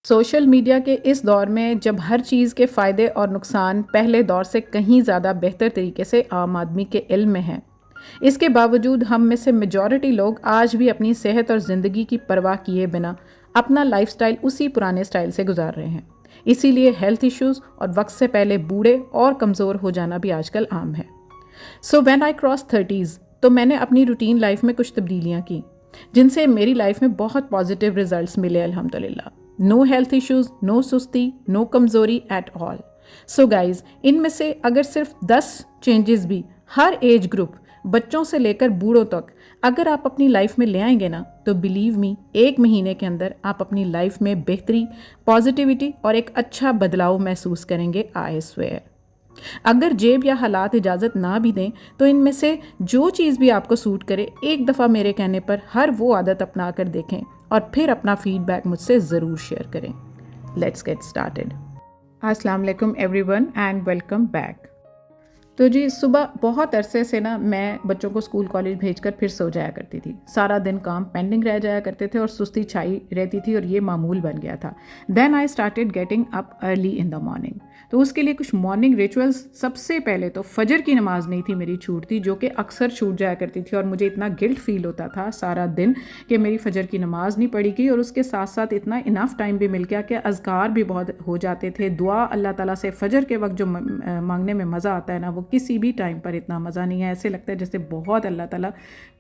Social media के इस दौर में जब हर चीज़ के फ़ायदे और नुकसान पहले दौर से कहीं ज़्यादा बेहतर तरीके से आम आदमी के इल्म में हैं, इसके बावजूद हम में से मेजॉरिटी लोग आज भी अपनी सेहत और ज़िंदगी की परवाह किए बिना अपना लाइफस्टाइल उसी पुराने स्टाइल से गुजार रहे हैं। इसीलिए हेल्थ इश्यूज़ और वक्त से पहले बूढ़े और कमज़ोर हो जाना भी आजकल आम है। So when I cross 30s तो मैंने अपनी रूटीन लाइफ में कुछ तब्दीलियाँ की जिनसे मेरी लाइफ में बहुत पॉजिटिव रिजल्ट्स मिले अल्हम्दुलिल्लाह। नो हेल्थ इश्यूज़, नो सुस्ती, नो कमज़ोरी एट ऑल। सो गाइज, इनमें से अगर सिर्फ 10 चेंजेस भी हर एज ग्रुप, बच्चों से लेकर बूढ़ों तक, अगर आप अपनी लाइफ में ले आएंगे ना, तो बिलीव मी, 1 महीने के अंदर आप अपनी लाइफ में बेहतरी, पॉजिटिविटी और एक अच्छा बदलाव महसूस करेंगे, आई स्वेयर। अगर जेब या हालात इजाज़त ना भी दें तो इनमें से जो चीज़ भी आपको सूट करे, एक दफ़ा मेरे कहने पर हर वो आदत अपना कर देखें और फिर अपना फीडबैक मुझसे ज़रूर शेयर करें। Let's get started. अस्सलाम वालेकुम एवरीवन एंड वेलकम बैक। तो जी, सुबह बहुत अरसे से ना मैं बच्चों को स्कूल कॉलेज भेजकर फिर सो जाया करती थी। सारा दिन काम पेंडिंग रह जाया करते थे और सुस्ती छाई रहती थी और ये मामूल बन गया था। Then I started getting up early in the morning. तो उसके लिए कुछ मॉर्निंग रिचुअल्स। सबसे पहले तो फजर की नमाज नहीं थी मेरी छूटती, जो कि अक्सर छूट जाया करती थी और मुझे इतना गिल्ट फील होता था सारा दिन कि मेरी फजर की नमाज नहीं पढ़ी गई। और उसके साथ साथ इतना इनफ टाइम भी मिल गया कि अज़कार भी बहुत हो जाते थे। दुआ अल्लाह ताला से फजर के वक्त जो मांगने में मज़ा आता है ना, वो किसी भी टाइम पर इतना मज़ा नहीं है। ऐसे लगता है जैसे बहुत अल्लाह ताला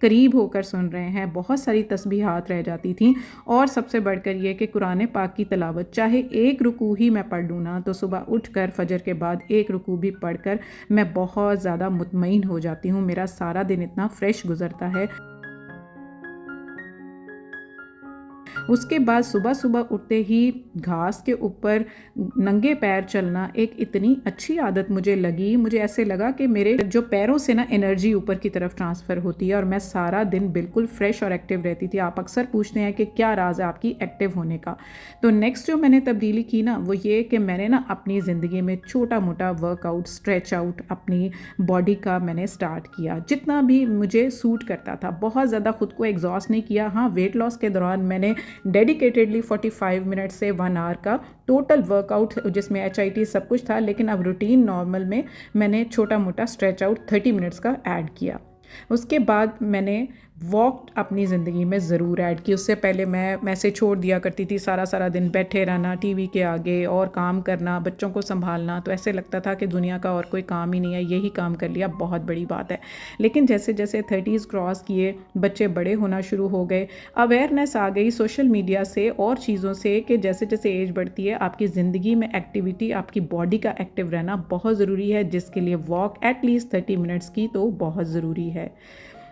करीब होकर सुन रहे हैं। बहुत सारी तस्बीहात रह जाती थी। और सबसे बढ़कर ये कि कुरान पाक की तिलावत, चाहे एक रुकू ही मैं पढ़ लूँ ना, तो सुबह उठकर फजर के बाद एक रुकू भी पढ़कर मैं बहुत ज़्यादा मुतमईन हो जाती हूँ। मेरा सारा दिन इतना फ्रेश गुजरता है। उसके बाद सुबह सुबह उठते ही घास के ऊपर नंगे पैर चलना एक इतनी अच्छी आदत मुझे लगी। मुझे ऐसे लगा कि मेरे जो पैरों से ना एनर्जी ऊपर की तरफ ट्रांसफ़र होती है और मैं सारा दिन बिल्कुल फ्रेश और एक्टिव रहती थी। आप अक्सर पूछते हैं कि क्या राज है आपकी एक्टिव होने का। तो नेक्स्ट जो मैंने तब्दीली की ना, वो ये कि मैंने ना अपनी ज़िंदगी में छोटा मोटा वर्कआउट, स्ट्रेच आउट अपनी बॉडी का मैंने स्टार्ट किया, जितना भी मुझे सूट करता था। बहुत ज़्यादा खुद को एग्जॉस्ट नहीं किया। हाँ, वेट लॉस के दौरान मैंने डेडिकेटेडली 45 मिनट से 1 आवर का टोटल वर्कआउट, जिसमें HIIT सब कुछ था, लेकिन अब रूटीन नॉर्मल में मैंने छोटा मोटा स्ट्रेच आउट 30 मिनट्स का ऐड किया। उसके बाद मैंने वॉक अपनी ज़िंदगी में ज़रूर ऐड की। उससे पहले मैं ऐसे छोड़ दिया करती थी, सारा सारा दिन बैठे रहना टीवी के आगे और काम करना, बच्चों को संभालना, तो ऐसे लगता था कि दुनिया का और कोई काम ही नहीं है, यही काम कर लिया बहुत बड़ी बात है। लेकिन जैसे जैसे 30s क्रॉस किए, बच्चे बड़े होना शुरू हो गए, अवेयरनेस आ गई सोशल मीडिया से और चीज़ों से कि जैसे जैसे एज बढ़ती है आपकी ज़िंदगी में एक्टिविटी, आपकी बॉडी का एक्टिव रहना बहुत ज़रूरी है, जिसके लिए वॉक एटलीस्ट 30 मिनट्स की तो बहुत ज़रूरी है।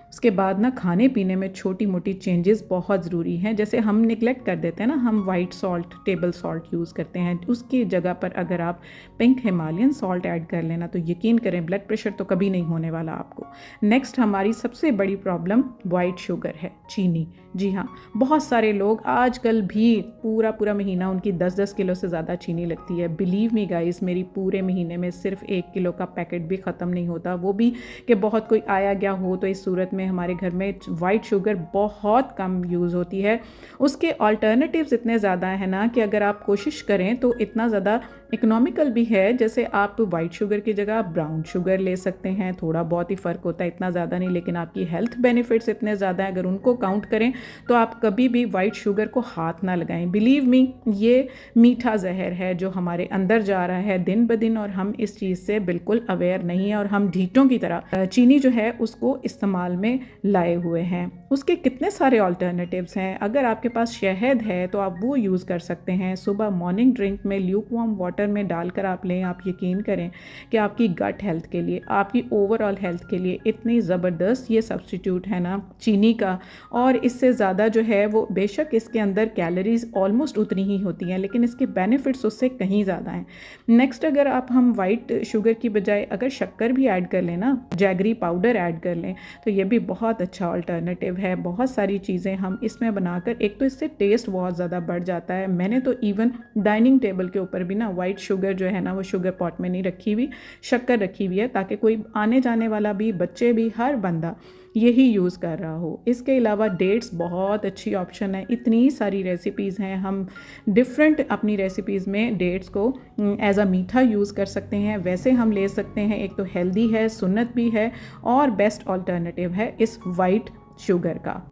उसके बाद ना खाने पीने में छोटी मोटी चेंजेस बहुत ज़रूरी हैं। जैसे हम निगलेक्ट कर देते हैं ना, हम white salt, table salt use करते हैं, उसकी जगह पर अगर आप पिंक हिमालयन सॉल्ट ऐड कर लेना, तो यकीन करें ब्लड प्रेशर तो कभी नहीं होने वाला आपको। नेक्स्ट हमारी सबसे बड़ी प्रॉब्लम वाइट शुगर है, चीनी। जी हाँ, बहुत सारे लोग आजकल भी पूरा पूरा महीना उनकी 10-10 किलो से ज़्यादा चीनी लगती है। बिलीव मी गाइस, मेरी पूरे महीने में सिर्फ 1 किलो का पैकेट भी ख़त्म नहीं होता। वो भी कि बहुत कोई आया गया हो, तो इस सूरत में हमारे घर में वाइट शुगर बहुत कम यूज़ होती है। उसके अल्टरनेटिव्स इतने ज़्यादा हैं ना कि अगर आप कोशिश करें तो इतना ज़्यादा इकोनॉमिकल भी है। जैसे आप वाइट शुगर की जगह ब्राउन शुगर ले सकते हैं, थोड़ा बहुत ही फ़र्क होता है, इतना ज़्यादा नहीं, लेकिन आपकी हेल्थ बेनिफिट्स इतने ज़्यादा हैं, अगर उनको काउंट करें तो आप कभी भी वाइट शुगर को हाथ ना लगाएं। बिलीव मी, ये मीठा जहर है जो हमारे अंदर जा रहा है दिन ब दिन, और हम इस चीज़ से बिल्कुल अवेयर नहीं है और हम ढीठों की तरह चीनी जो है उसको इस्तेमाल में लाए हुए हैं। उसके कितने सारे ऑल्टरनेटिव्स हैं। अगर आपके पास शहद है तो आप वो यूज़ कर सकते हैं। सुबह मॉर्निंग ड्रिंक में ल्यूक वार्म वाटर में डालकर आप लें। आप यकीन करें कि आपकी गट हेल्थ के लिए, आपकी ओवरऑल हेल्थ के लिए इतनी ज़बरदस्त ये सब्स्टिट्यूट है ना चीनी का। और इससे ज़्यादा जो है वो, बेशक इसके अंदर कैलोरीज ऑलमोस्ट उतनी ही होती हैं, लेकिन इसके बेनिफिट्स उससे कहीं ज़्यादा हैं। नेक्स्ट, अगर आप हम वाइट शुगर की बजाय अगर शक्कर भी ऐड कर लें ना, जैगरी पाउडर ऐड कर लें, तो ये भी बहुत अच्छा अल्टरनेटिव है। बहुत सारी चीज़ें हम इसमें बनाकर, एक तो इससे टेस्ट बहुत ज़्यादा बढ़ जाता है। मैंने तो इवन डाइनिंग टेबल के ऊपर भी ना वाइट शुगर जो है ना वो शुगर पॉट में नहीं रखी हुई, शक्कर रखी हुई है, ताकि कोई आने जाने वाला भी, बच्चे भी, हर बंदा यही यूज़ कर रहा हो। इसके अलावा डेट्स बहुत अच्छी ऑप्शन है, इतनी सारी रेसिपीज़ हैं, हम डिफरेंट अपनी रेसिपीज़ में डेट्स को एज अ मीठा यूज़ कर सकते हैं, वैसे हम ले सकते हैं। एक तो हेल्दी है, सुन्नत भी है और बेस्ट ऑल्टरनेटिव है इस वाइट शुगर का।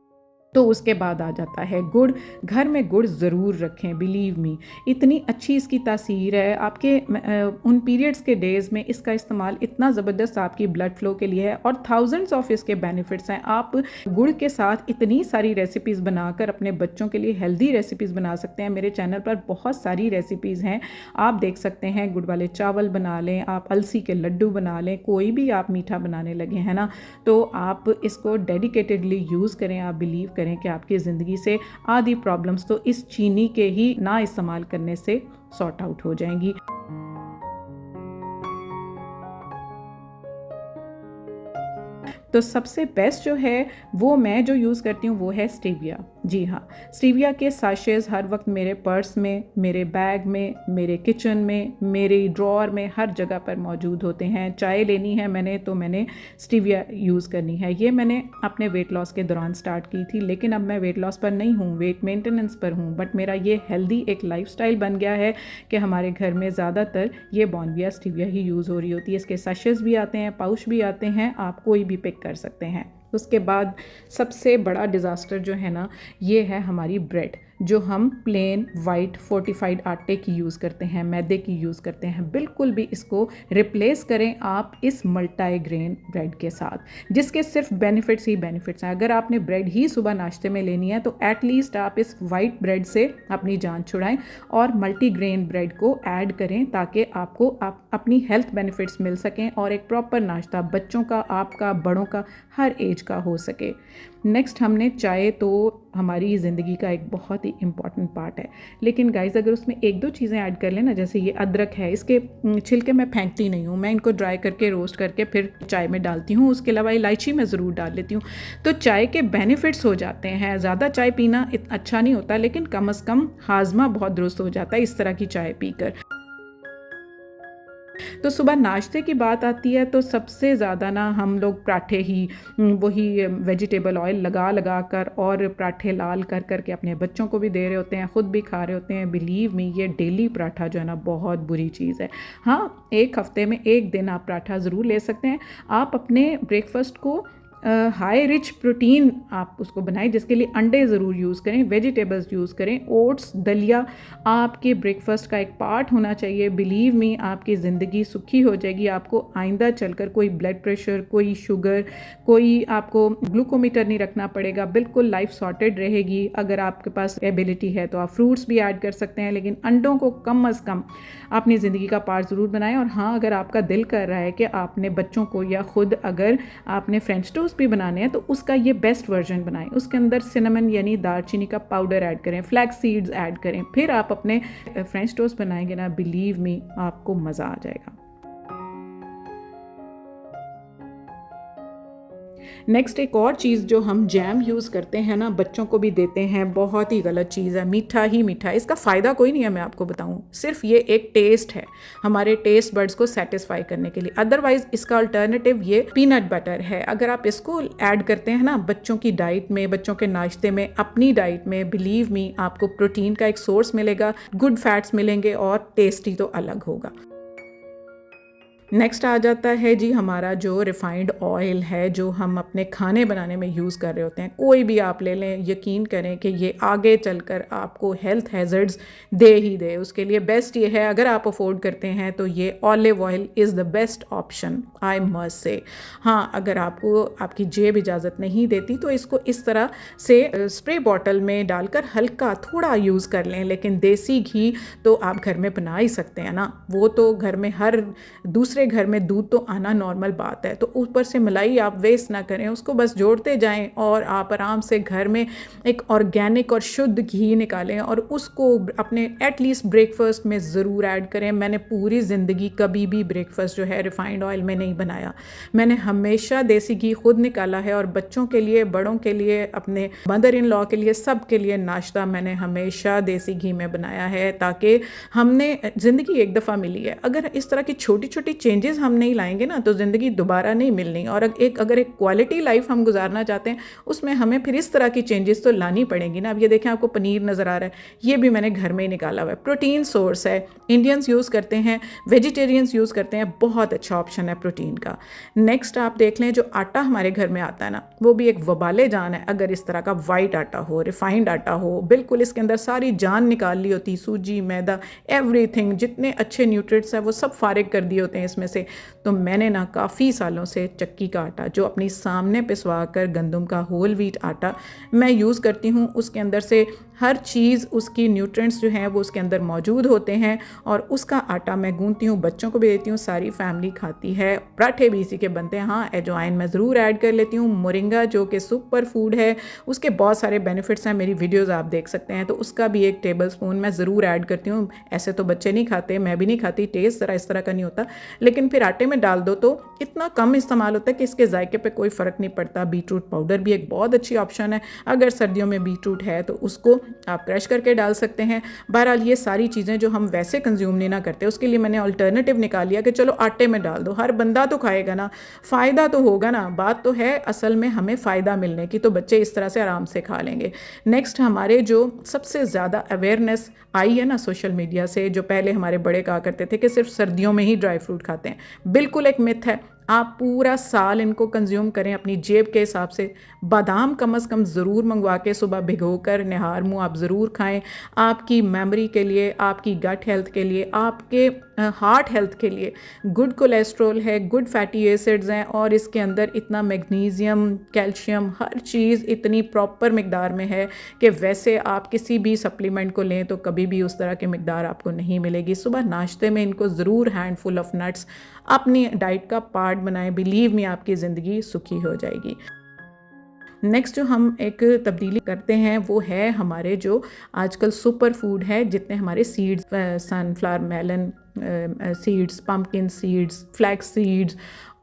तो उसके बाद आ जाता है गुड़। घर में गुड़ ज़रूर रखें, बिलीव मी, इतनी अच्छी इसकी तासीर है। आपके उन पीरियड्स के डेज़ में इसका इस्तेमाल इतना ज़बरदस्त आपकी ब्लड फ्लो के लिए है और थाउजेंड्स ऑफ इसके बेनिफिट्स हैं। आप गुड़ के साथ इतनी सारी रेसिपीज़ बनाकर अपने बच्चों के लिए हेल्दी रेसिपीज़ बना सकते हैं। मेरे चैनल पर बहुत सारी रेसिपीज़ हैं, आप देख सकते हैं। गुड़ वाले चावल बना लें, आप अलसी के लड्डू बना लें, कोई भी आप मीठा बनाने लगे हैं ना, तो आप इसको डेडिकेटेडली यूज़ करें। आप बिलीव करें कि आपकी ज़िंदगी से आधी प्रॉब्लम्स तो इस चीनी के ही ना इस्तेमाल करने से सॉर्ट आउट हो जाएंगी। तो सबसे बेस्ट जो है वो मैं जो यूज़ करती हूँ वो है स्टीविया। जी हाँ, स्टीविया के साशेज़ हर वक्त मेरे पर्स में, मेरे बैग में, मेरे किचन में, मेरे ड्रॉअर में, हर जगह पर मौजूद होते हैं। चाय लेनी है मैंने तो मैंने स्टीविया यूज़ करनी है। ये मैंने अपने वेट लॉस के दौरान स्टार्ट की थी, लेकिन अब मैं वेट लॉस पर नहीं हूँ, वेट मेंटेनेंस पर हूँ। बट मेरा ये हेल्दी एक लाइफस्टाइल बन गया है कि हमारे घर में ज़्यादातर ये बॉर्नविटा स्टीविया ही यूज़ हो रही होती है। इसके साशेज़ भी आते हैं, पाउच भी आते हैं, आप कोई भी पिक कर सकते हैं। उसके बाद सबसे बड़ा डिज़ास्टर जो है ना, ये है हमारी ब्रेड, जो हम प्लेन वाइट फोर्टिफाइड आटे की यूज़ करते हैं, मैदे की यूज़ करते हैं। बिल्कुल भी इसको रिप्लेस करें आप इस मल्टीग्रेन ब्रेड के साथ, जिसके सिर्फ बेनिफिट्स ही बेनिफिट्स हैं। अगर आपने ब्रेड ही सुबह नाश्ते में लेनी है तो एटलीस्ट आप इस वाइट ब्रेड से अपनी जान छुड़ाएं और मल्टीग्रेन ब्रेड को ऐड करें, ताकि आपको अपनी हेल्थ बेनिफिट्स मिल सकें और एक प्रॉपर नाश्ता बच्चों का, आपका, बड़ों का, हर एज का हो सके। नेक्स्ट हमने चाय, तो हमारी ज़िंदगी का एक बहुत ही इम्पॉर्टेंट पार्ट है, लेकिन गाइज़ अगर उसमें एक दो चीज़ें ऐड कर लें ना, जैसे ये अदरक है, इसके छिलके मैं फेंकती नहीं हूँ, मैं इनको ड्राई करके रोस्ट करके फिर चाय में डालती हूँ। उसके अलावा इलायची मैं ज़रूर डाल लेती हूँ। तो चाय के बेनिफिट्स हो जाते हैं। ज़्यादा चाय पीना अच्छा नहीं होता, लेकिन कम से कम हाजमा बहुत दुरुस्त हो जाता है इस तरह की चाय पीकर। तो सुबह नाश्ते की बात आती है तो सबसे ज़्यादा ना हम लोग पराठे ही, वही वेजिटेबल ऑयल लगा लगा कर और पराठे लाल कर कर के अपने बच्चों को भी दे रहे होते हैं, ख़ुद भी खा रहे होते हैं। बिलीव मी, ये डेली पराठा जो है ना बहुत बुरी चीज़ है। हाँ, एक हफ्ते में एक दिन आप पराठा ज़रूर ले सकते हैं। आप अपने ब्रेकफास्ट को हाई रिच प्रोटीन आप उसको बनाएं, जिसके लिए अंडे ज़रूर यूज़ करें, वेजिटेबल्स यूज़ करें, ओट्स, दलिया आपके ब्रेकफास्ट का एक पार्ट होना चाहिए। बिलीव मी, आपकी ज़िंदगी सुखी हो जाएगी। आपको आइंदा चलकर कोई ब्लड प्रेशर, कोई शुगर, कोई आपको ग्लूकोमीटर नहीं रखना पड़ेगा। बिल्कुल लाइफ सॉर्टेड रहेगी। अगर आपके पास एबिलिटी है तो आप फ्रूट्स भी ऐड कर सकते हैं, लेकिन अंडों को कम अज़ कम अपनी ज़िंदगी का पार्ट ज़रूर बनाएं। और हाँ, अगर आपका दिल कर रहा है कि आपने बच्चों को या ख़ुद अगर आपने फ्रेंच टोस्ट भी बनाने हैं तो उसका ये बेस्ट वर्जन बनाएं। उसके अंदर सिनेमन यानी दालचीनी का पाउडर ऐड करें, फ्लैक्स सीड्स ऐड करें, फिर आप अपने फ्रेंच टोस्ट बनाएंगे ना, बिलीव मी, आपको मज़ा आ जाएगा। नेक्स्ट एक और चीज़ जो हम जैम यूज़ करते हैं ना, बच्चों को भी देते हैं, बहुत ही गलत चीज़ है। मीठा ही मीठा, इसका फ़ायदा कोई नहीं है, मैं आपको बताऊं, सिर्फ ये एक टेस्ट है, हमारे टेस्ट बर्ड्स को सेटिस्फाई करने के लिए। अदरवाइज इसका अल्टरनेटिव ये पीनट बटर है। अगर आप इसको ऐड करते हैं ना बच्चों की डाइट में, बच्चों के नाश्ते में, अपनी डाइट में, बिलीव मी, आपको प्रोटीन का एक सोर्स मिलेगा, गुड फैट्स मिलेंगे और टेस्टी तो अलग होगा। नेक्स्ट आ जाता है जी हमारा जो रिफाइंड ऑयल है, जो हम अपने खाने बनाने में यूज़ कर रहे होते हैं। कोई भी आप ले लें, यकीन करें कि ये आगे चलकर आपको हेल्थ हैज़र्ड्स दे ही दे। उसके लिए बेस्ट ये है, अगर आप अफोर्ड करते हैं तो ये olive oil is the best option, I must say. हाँ, अगर आपको आपकी जेब इजाज़त नहीं देती तो इसको इस तरह से स्प्रे बॉटल में डालकर हल्का थोड़ा यूज़ कर लें। लेकिन देसी घी तो आप घर में बना ही सकते हैं ना, वो तो घर में हर दूसरे घर में दूध तो आना नॉर्मल बात है। तो ऊपर से मलाई आप वेस्ट ना करें, उसको बस जोड़ते जाएं और आप आराम से घर में एक ऑर्गेनिक और शुद्ध घी निकालें और उसको अपने एटलीस्ट ब्रेकफास्ट में ज़रूर ऐड करें। मैंने पूरी ज़िंदगी कभी भी ब्रेकफास्ट जो है रिफाइंड ऑयल में नहीं बनाया। मैंने हमेशा देसी घी खुद निकाला है और बच्चों के लिए, बड़ों के लिए, अपने मदर इन लॉ के लिए, सब के लिए नाश्ता मैंने हमेशा देसी घी में बनाया है, ताकि हमने ज़िंदगी एक दफ़ा मिली है। अगर इस तरह की छोटी छोटी चेंजेस हम नहीं लाएंगे ना तो ज़िंदगी दोबारा नहीं मिलनी। और अगर एक क्वालिटी लाइफ हम गुजारना चाहते हैं उसमें हमें फिर इस तरह की चेंजेस तो लानी पड़ेंगी ना। अब ये देखें, आपको पनीर नज़र आ रहा है, ये भी मैंने घर में ही निकाला हुआ है, प्रोटीन सोर्स है, इंडियंस यूज़ करते हैं, वेजिटेरियंस यूज़ करते हैं, बहुत अच्छा ऑप्शन है प्रोटीन का। नेक्स्ट आप देख लें, जो आटा हमारे घर में आता है ना, वो भी एक वबाले जान है। अगर इस तरह का वाइट आटा हो, रिफाइंड आटा हो, बिल्कुल इसके अंदर सारी जान निकाल ली होती, सूजी, मैदा, एवरीथिंग, जितने अच्छे न्यूट्रिएंट्स हैं वो सब फारिग कर दिए होते हैं इसमें से। तो मैंने ना काफ़ी सालों से चक्की का आटा जो अपनी सामने पिसवा कर, गंदम का होल व्हीट आटा मैं यूज़ करती हूँ। उसके अंदर से हर चीज़, उसकी न्यूट्रिएंट्स जो हैं वो उसके अंदर मौजूद होते हैं, और उसका आटा मैं गूंथती हूँ, बच्चों को भी देती हूँ, सारी फैमिली खाती है। पराठे भी इसी के बनते हैं। हाँ, अजवाइन मैं ज़रूर ऐड कर लेती हूँ। मोरिंगा जो कि सुपर फूड है, उसके बहुत सारे बेनिफिट्स हैं, मेरी वीडियोज़ आप देख सकते हैं, तो उसका भी 1 टेबल स्पून मैं ज़रूर ऐड करती हूँ। ऐसे तो बच्चे नहीं खाते, मैं भी नहीं खाती, टेस्ट ज़रा इस तरह का नहीं होता, लेकिन फिर आटे में डाल दो तो इतना कम इस्तेमाल होता है कि इसके जायके पे कोई फ़र्क नहीं पड़ता। बीटरूट पाउडर भी एक बहुत अच्छी ऑप्शन है, अगर सर्दियों में बीटरूट है तो उसको आप क्रश करके डाल सकते हैं। बहरहाल ये सारी चीज़ें जो हम वैसे कंज्यूम नहीं ना करते, उसके लिए मैंने अल्टरनेटिव निकाल लिया कि चलो आटे में डाल दो, हर बंदा तो खाएगा ना, फ़ायदा तो होगा ना। बात तो है असल में हमें फ़ायदा मिलने की, तो बच्चे इस तरह से आराम से खा लेंगे। नेक्स्ट, हमारे जो सबसे ज़्यादा अवेयरनेस आई है ना सोशल मीडिया से, जो पहले हमारे बड़े कहा करते थे कि सिर्फ सर्दियों में ही ड्राई फ्रूट खाते हैं, बिल्कुल एक मिथ है। आप पूरा साल इनको कंज्यूम करें अपनी जेब के हिसाब से। बादाम कम से कम ज़रूर मंगवा के सुबह भिगो कर निहार मुँह आप ज़रूर खाएं, आपकी मेमोरी के लिए, आपकी गट हेल्थ के लिए, आपके हार्ट हेल्थ के लिए गुड कोलेस्ट्रॉल है, गुड फैटी एसिड्स हैं, और इसके अंदर इतना मैग्नीशियम, कैल्शियम, हर चीज़ इतनी प्रॉपर मिकदार में है कि वैसे आप किसी भी सप्लीमेंट को लें तो कभी भी उस तरह की मिकदार आपको नहीं मिलेगी। सुबह नाश्ते में इनको ज़रूर हैंडफुल ऑफ नट्स अपनी डाइट का पार्ट बनाएं, बिलीव मी आपकी ज़िंदगी सुखी हो जाएगी। नेक्स्ट जो हम एक तब्दीली करते हैं वो है हमारे जो आजकल सुपर फूड है, जितने हमारे seeds, sunflower, melon seeds, pumpkin seeds, flax seeds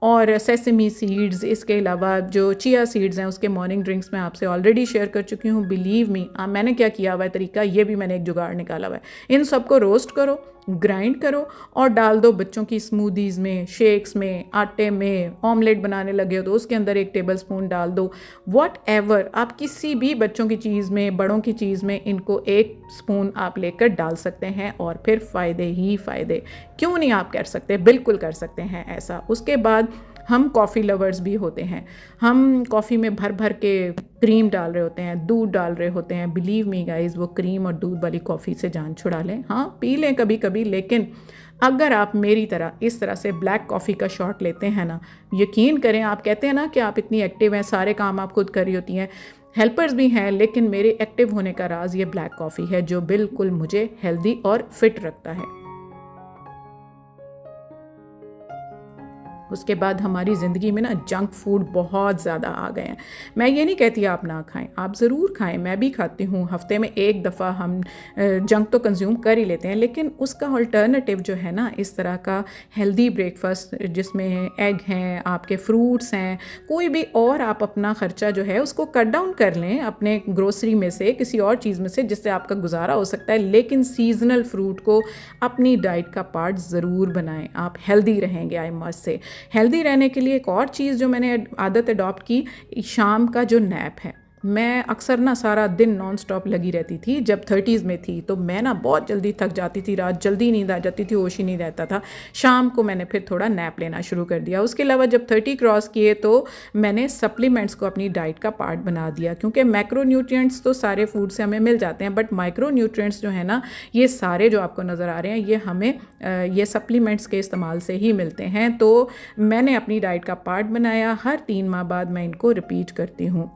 और सेसमी सीड्स, इसके अलावा जो चिया सीड्स हैं उसके मॉर्निंग ड्रिंक्स मैं आपसे ऑलरेडी शेयर कर चुकी हूँ। बिलीव मी, मैंने क्या किया हुआ है तरीका, ये भी मैंने एक जुगाड़ निकाला हुआ है। इन सबको रोस्ट करो, ग्राइंड करो और डाल दो बच्चों की स्मूदीज़ में, शेक्स में, आटे में, ऑमलेट बनाने लगे हो तो उसके अंदर 1 टेबल स्पून डाल दो। वॉट एवर, आप किसी भी बच्चों की चीज़ में, बड़ों की चीज़ में इनको 1 स्पून आप लेकर डाल सकते हैं और फिर फ़ायदे ही फ़ायदे। क्यों नहीं आप कर सकते, बिल्कुल कर सकते हैं ऐसा। उसके बाद हम कॉफ़ी लवर्स भी होते हैं, हम कॉफ़ी में भर भर के क्रीम डाल रहे होते हैं, दूध डाल रहे होते हैं। बिलीव मी गाइस, वो क्रीम और दूध वाली कॉफ़ी से जान छुड़ा लें। हाँ, पी लें कभी कभी, लेकिन अगर आप मेरी तरह इस तरह से ब्लैक कॉफ़ी का शॉट लेते हैं ना, यकीन करें, आप कहते हैं ना कि आप इतनी एक्टिव हैं, सारे काम आप खुद कर रही होती हैं, हेल्पर्स भी हैं, लेकिन मेरे एक्टिव होने का राज ये ब्लैक कॉफ़ी है जो बिल्कुल मुझे हेल्दी और फिट रखता है। उसके बाद हमारी ज़िंदगी में ना जंक फूड बहुत ज़्यादा आ गए हैं। मैं ये नहीं कहती आप ना खाएं, आप ज़रूर खाएं, मैं भी खाती हूँ। हफ्ते में 1 दफ़ा हम जंक तो कंज्यूम कर ही लेते हैं, लेकिन उसका अल्टरनेटिव जो है ना, इस तरह का हेल्दी ब्रेकफास्ट जिसमें एग हैं, आपके फ्रूट्स हैं, कोई भी और आप अपना ख़र्चा जो है उसको कट डाउन कर लें अपने ग्रोसरी में से, किसी और चीज़ में से जिससे आपका गुजारा हो सकता है, लेकिन सीजनल फ्रूट को अपनी डाइट का पार्ट ज़रूर बनाएं। आप हेल्दी रहेंगे। आई मस्ट से हेल्दी रहने के लिए एक और चीज़ जो मैंने आदत अडॉप्ट की, शाम का जो नैप है। मैं अक्सर ना सारा दिन नॉन स्टॉप लगी रहती थी, जब 30s में थी तो मैं ना बहुत जल्दी थक जाती थी, रात जल्दी नींद आ जाती थी, होश ही नहीं रहता था। शाम को मैंने फिर थोड़ा नैप लेना शुरू कर दिया। उसके अलावा जब 30 क्रॉस किए तो मैंने सप्लीमेंट्स को अपनी डाइट का पार्ट बना दिया, क्योंकि मैक्रो न्यूट्रिएंट्स तो सारे फूड से हमें मिल जाते हैं, बट माइक्रो न्यूट्रिएंट्स जो है ना, ये सारे जो आपको नज़र आ रहे हैं ये हमें ये सप्लीमेंट्स के इस्तेमाल से ही मिलते हैं। तो मैंने अपनी डाइट का पार्ट बनाया, हर 3 माह बाद मैं इनको रिपीट करती हूँ।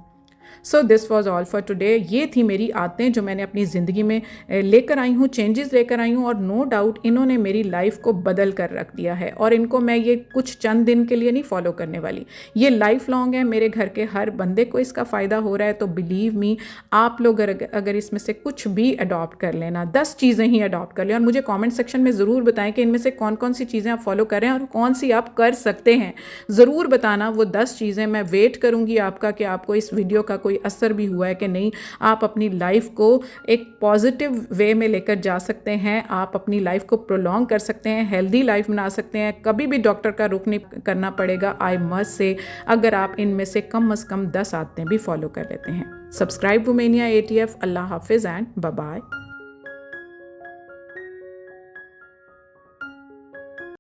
So this was all for today. ये थी मेरी आदतें जो मैंने अपनी ज़िंदगी में लेकर आई हूँ, चेंजेस लेकर आई हूँ, और नो डाउट इन्होंने मेरी लाइफ को बदल कर रख दिया है। और इनको मैं ये कुछ चंद दिन के लिए नहीं फॉलो करने वाली, ये लाइफ लॉन्ग है। मेरे घर के हर बंदे को इसका फ़ायदा हो रहा है। तो बिलीव मी, आप लोग अगर इसमें से कुछ भी अडॉप्ट कर लेना, 10 चीज़ें ही अडॉप्ट कर लें, और मुझे कॉमेंट सेक्शन में ज़रूर बताएं कि इनमें से कौन कौन सी चीज़ें आप फॉलो कर रहे हैं और कौन सी आप कर सकते हैं। ज़रूर बताना वो 10 चीज़ें। मैं वेट करूँगी आपका कि आपको इस वीडियो का कोई असर भी हुआ है कि नहीं, आप अपनी लाइफ को एक पॉजिटिव वे में लेकर जा सकते हैं, आप अपनी लाइफ को प्रोलॉन्ग कर सकते हैं, हेल्दी लाइफ बना सकते हैं, कभी भी डॉक्टर का रुख नहीं करना पड़ेगा। आई मस्ट से अगर आप इनमें से कम 10 आदतें भी फॉलो कर लेते हैं। Subscribe वुमेनिया ATF। अल्लाह हाफिज़ एंड बाय बाय।